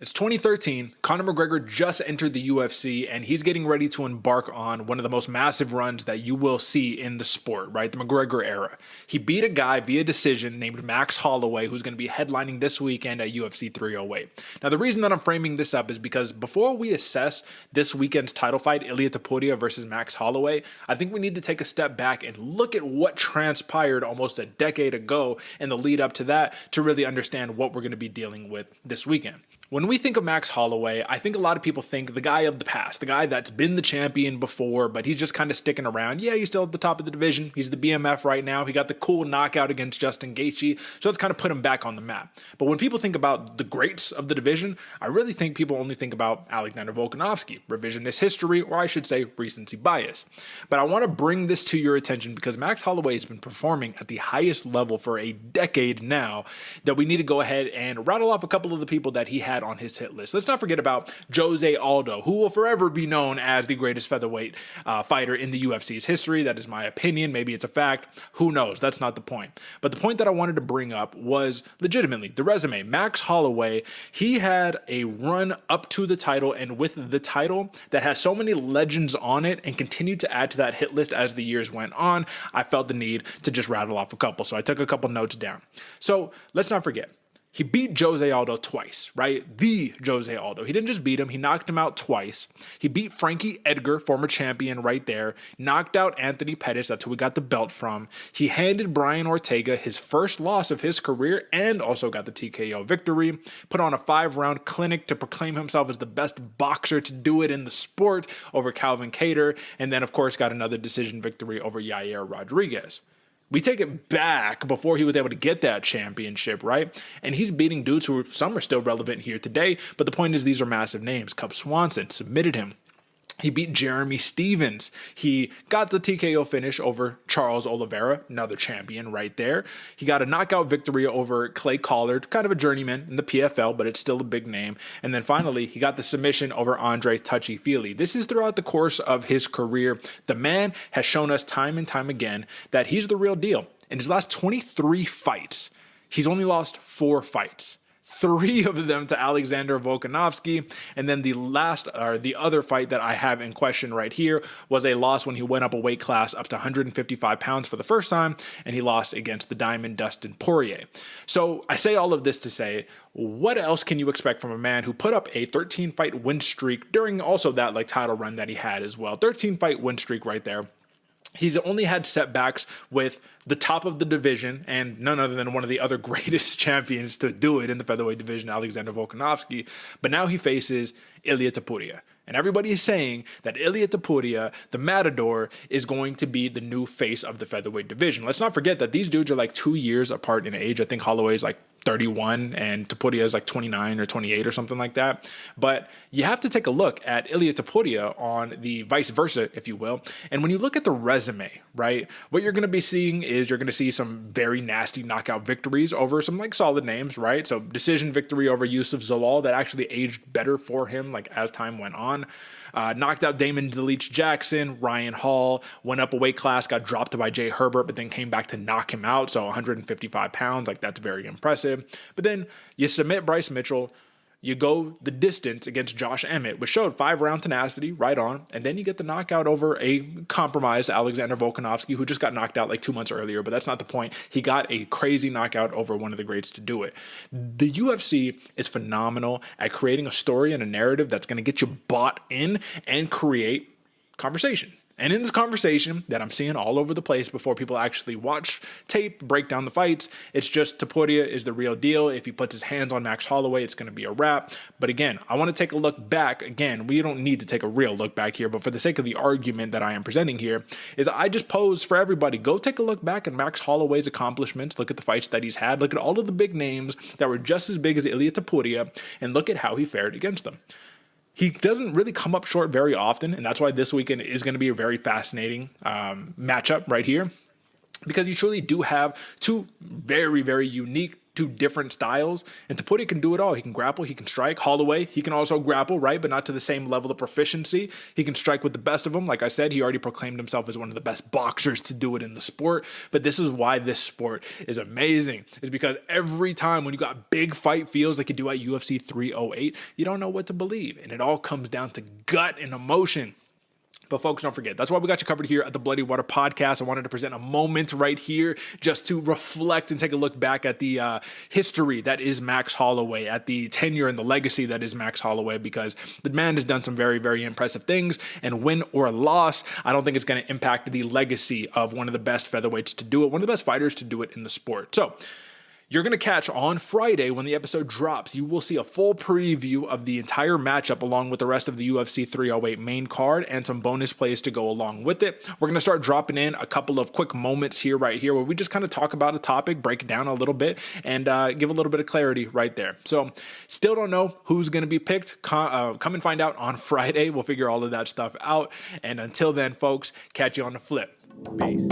It's 2013. Conor McGregor just entered the UFC, and he's getting ready to embark on one of the most massive runs that you will see in the sport, right? The McGregor era. He beat a guy via decision named Max Holloway, who's going to be headlining this weekend at UFC 308. Now, the reason that I'm framing this up is because before we assess this weekend's title fight, Ilia Topuria versus Max Holloway, I think we need to take a step back and look at what transpired almost a decade ago and the lead up to that to really understand what we're going to be dealing with this weekend. When we think of Max Holloway, I think a lot of people think the guy of the past, the guy that's been the champion before, but he's just kind of sticking around. Yeah, he's still at the top of the division. He's the BMF right now. He got the cool knockout against Justin Gaethje, so let's kind of put him back on the map. But when people think about the greats of the division, I really think people only think about Alexander Volkanovski, revisionist history, or I should say recency bias. But I want to bring this to your attention because Max Holloway has been performing at the highest level for a decade now that we need to go ahead and rattle off a couple of the people that he had on his hit list. Let's not forget about Jose Aldo, who will forever be known as the greatest featherweight fighter in the UFC's history. That is my opinion. Maybe it's a fact. Who knows? That's not the point. But the point that I wanted to bring up was legitimately the resume. Max Holloway, he had a run up to the title and with the title that has so many legends on it and continued to add to that hit list as the years went on. I felt the need to just rattle off a couple. So I took a couple notes down. So let's not forget. He beat Jose Aldo twice, right? The Jose Aldo. He didn't just beat him, he knocked him out twice. He beat Frankie, Edgar, former champion right there. Knocked out Anthony Pettis, that's who we got the belt from. He handed Brian Ortega his first loss of his career and also got the TKO victory. Put on a 5-round clinic to proclaim himself as the best boxer to do it in the sport over Calvin Kattar. And then, of course, got another decision victory over Yair Rodriguez. We take it back before he was able to get that championship, right? And he's beating dudes who some are still relevant here today. But the point is, these are massive names. Cub Swanson submitted him. He beat Jeremy Stevens. He got the TKO finish over Charles Oliveira, another champion right there. He got a knockout victory over Clay Collard, kind of a journeyman in the PFL, but it's still a big name. And then finally, he got the submission over Andre Touchy-Feely. This is throughout the course of his career. The man has shown us time and time again that he's the real deal. In his last 23 fights, he's only lost 4 fights. 3 of them to Alexander Volkanovski, and then the other fight that I have in question right here was a loss when he went up a weight class up to 155 pounds for the first time, and he lost against the Diamond Dustin Poirier. So I say all of this to say, what else can you expect from a man who put up a 13-fight win streak during also that title run that he had as well? 13-fight win streak right there. He's only had setbacks with the top of the division and none other than one of the other greatest champions to do it in the featherweight division, Alexander Volkanovski. But now he faces Ilia Topuria. And everybody is saying that Ilia Topuria, the Matador, is going to be the new face of the featherweight division. Let's not forget that these dudes are 2 years apart in age. I think Holloway is 31 and Topuria is 29 or 28 or something like that. But you have to take a look at Ilia Topuria on the vice versa, if you will. And when you look at the resume, right, what you're going to be seeing is you're going to see some very nasty knockout victories over some solid names, right? So decision victory over Yusuf Zalal that actually aged better for him as time went on. Knocked out Damon DeLeach Jackson, Ryan Hall, went up a weight class, got dropped by Jay Herbert, but then came back to knock him out. So 155 pounds, that's very impressive. But then you submit Bryce Mitchell, you go the distance against Josh Emmett, which showed 5-round tenacity right on, and then you get the knockout over a compromised Alexander Volkanovski, who just got knocked out 2 months earlier, but that's not the point. He got a crazy knockout over one of the greats to do it. The UFC is phenomenal at creating a story and a narrative that's going to get you bought in and create conversation. And in this conversation that I'm seeing all over the place before people actually watch tape, break down the fights, it's just Topuria is the real deal. If he puts his hands on Max Holloway, it's going to be a wrap. But again, I want to take a look back. Again, we don't need to take a real look back here, but for the sake of the argument that I am presenting here, is I just pose for everybody, go take a look back at Max Holloway's accomplishments, look at the fights that he's had, look at all of the big names that were just as big as Ilia Topuria, and look at how he fared against them. He doesn't really come up short very often, and that's why this weekend is going to be a very fascinating matchup right here, because you truly do have 2 very, very unique two different styles. And Topuria can do it all. He can grapple, he can strike. Holloway, he can also grapple, right? But not to the same level of proficiency. He can strike with the best of them. Like I said, he already proclaimed himself as one of the best boxers to do it in the sport. But this is why this sport is amazing. It's because every time when you got big fight feels like you do at UFC 308, you don't know what to believe. And it all comes down to gut and emotion. But folks, don't forget, that's why we got you covered here at the Bloody Water Podcast. I wanted to present a moment right here just to reflect and take a look back at the history that is Max Holloway, at the tenure and the legacy that is Max Holloway, because the man has done some very, very impressive things. And win or loss, I don't think it's going to impact the legacy of one of the best featherweights to do it, one of the best fighters to do it in the sport. So you're going to catch on Friday when the episode drops. You will see a full preview of the entire matchup along with the rest of the UFC 308 main card and some bonus plays to go along with it. We're going to start dropping in a couple of quick moments here, right here, where we just kind of talk about a topic, break it down a little bit, and give a little bit of clarity right there. So still don't know who's going to be picked. Come and find out on Friday. We'll figure all of that stuff out. And until then, folks, catch you on the flip. Peace.